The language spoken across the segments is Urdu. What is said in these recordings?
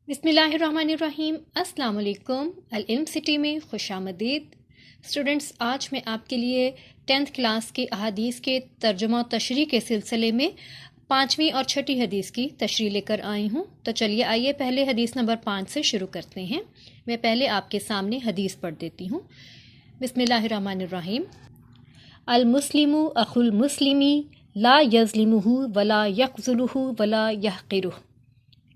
بسم اللہ الرحمن الرحیم۔ السلام علیکم، العلم سٹی میں خوش آمدید۔ اسٹوڈنٹس، آج میں آپ کے لیے 10th کلاس کے احادیث کے ترجمہ و تشریح کے سلسلے میں 5ویں اور 6ٹھی حدیث کی تشریح لے کر آئی ہوں۔ تو چلیے آئیے پہلے حدیث نمبر 5 سے شروع کرتے ہیں۔ میں پہلے آپ کے سامنے حدیث پڑھ دیتی ہوں۔ بسم اللہ الرحمن الرحیم۔ المسلم اخو المسلمی لا یظلمہ ولا یخذلہ ولا یحقرہ۔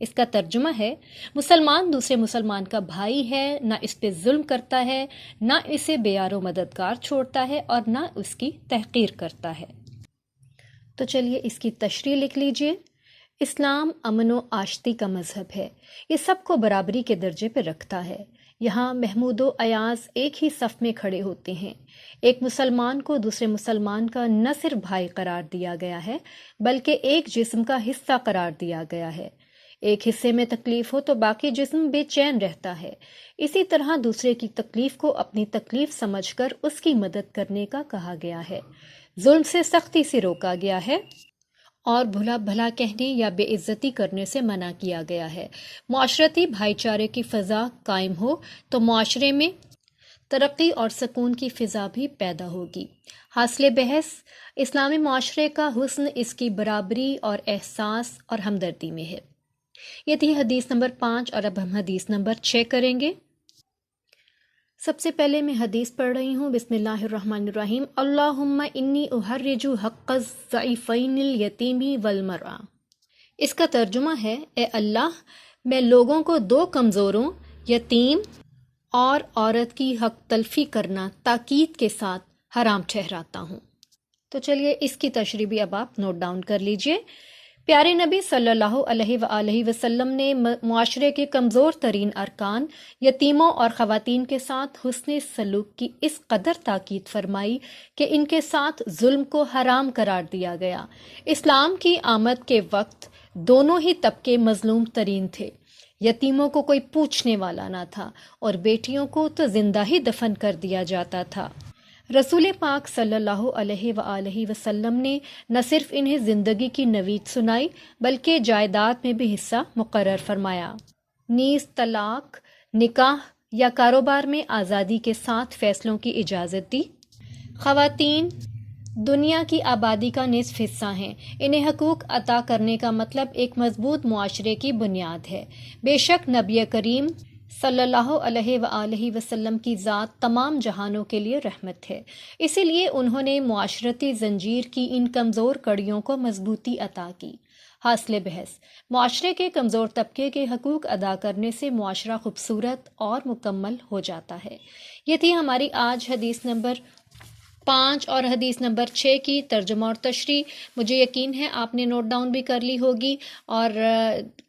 اس کا ترجمہ ہے، مسلمان دوسرے مسلمان کا بھائی ہے، نہ اس پہ ظلم کرتا ہے، نہ اسے بیار و مددگار چھوڑتا ہے اور نہ اس کی تحقیر کرتا ہے۔ تو چلیے اس کی تشریح لکھ لیجئے۔ اسلام امن و آشتی کا مذہب ہے، یہ سب کو برابری کے درجے پہ رکھتا ہے۔ یہاں محمود و ایاز ایک ہی صف میں کھڑے ہوتے ہیں۔ ایک مسلمان کو دوسرے مسلمان کا نہ صرف بھائی قرار دیا گیا ہے بلکہ ایک جسم کا حصہ قرار دیا گیا ہے۔ ایک حصے میں تکلیف ہو تو باقی جسم بے چین رہتا ہے۔ اسی طرح دوسرے کی تکلیف کو اپنی تکلیف سمجھ کر اس کی مدد کرنے کا کہا گیا ہے۔ ظلم سے سختی سے روکا گیا ہے اور بھلا بھلا کہنے یا بے عزتی کرنے سے منع کیا گیا ہے۔ معاشرتی بھائی چارے کی فضا قائم ہو تو معاشرے میں ترقی اور سکون کی فضا بھی پیدا ہوگی۔ حاصل بحث، اسلامی معاشرے کا حسن اس کی برابری اور احساس اور ہمدردی میں ہے۔ یہ تھی حدیث نمبر 5 اور اب ہم حدیث نمبر 6 کریں گے۔ سب سے پہلے میں حدیث پڑھ رہی ہوں۔ بسم اللہ الرحمن الرحیم۔ اللہم انی احرج حق الضعیفین الیتیم والمرأة۔ اس کا ترجمہ ہے، اے اللہ، میں لوگوں کو دو کمزوروں، یتیم اور عورت کی حق تلفی کرنا تاکید کے ساتھ حرام ٹھہراتا ہوں۔ تو چلیے اس کی تشریح بھی اب آپ نوٹ ڈاؤن کر لیجئے۔ پیارے نبی صلی اللہ علیہ وآلہ وسلم نے معاشرے کے کمزور ترین ارکان، یتیموں اور خواتین کے ساتھ حسن سلوک کی اس قدر تاکید فرمائی کہ ان کے ساتھ ظلم کو حرام قرار دیا گیا۔ اسلام کی آمد کے وقت دونوں ہی طبقے مظلوم ترین تھے۔ یتیموں کو کوئی پوچھنے والا نہ تھا اور بیٹیوں کو تو زندہ ہی دفن کر دیا جاتا تھا۔ رسول پاک صلی اللہ علیہ وآلہ وسلم نے نہ صرف انہیں زندگی کی نوید سنائی بلکہ جائیداد میں بھی حصہ مقرر فرمایا، نیز طلاق، نکاح یا کاروبار میں آزادی کے ساتھ فیصلوں کی اجازت دی۔ خواتین دنیا کی آبادی کا نصف حصہ ہیں، انہیں حقوق عطا کرنے کا مطلب ایک مضبوط معاشرے کی بنیاد ہے۔ بے شک نبی کریم صلی اللہ علیہ وآلہ وسلم کی ذات تمام جہانوں کے لیے رحمت ہے، اسی لیے انہوں نے معاشرتی زنجیر کی ان کمزور کڑیوں کو مضبوطی عطا کی۔ حاصل بحث، معاشرے کے کمزور طبقے کے حقوق ادا کرنے سے معاشرہ خوبصورت اور مکمل ہو جاتا ہے۔ یہ تھی ہماری آج حدیث نمبر 5 اور حدیث نمبر 6 کی ترجمہ اور تشریح۔ مجھے یقین ہے آپ نے نوٹ ڈاؤن بھی کر لی ہوگی اور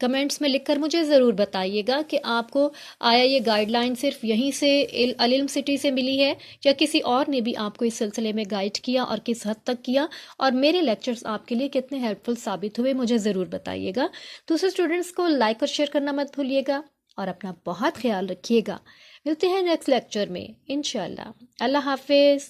کمنٹس میں لکھ کر مجھے ضرور بتائیے گا کہ آپ کو آیا یہ گائیڈ لائن صرف یہیں سے العلم سٹی سے ملی ہے یا کسی اور نے بھی آپ کو اس سلسلے میں گائیڈ کیا اور کس حد تک کیا، اور میرے لیکچرز آپ کے لیے کتنے ہیلپ فل ثابت ہوئے مجھے ضرور بتائیے گا۔ دوسرے اسٹوڈنٹس کو لائک اور شیئر کرنا مت بھولیے گا اور اپنا بہت خیال رکھیے گا۔ ملتے ہیں نیکسٹ لیکچر میں انشاءاللہ۔ اللہ حافظ۔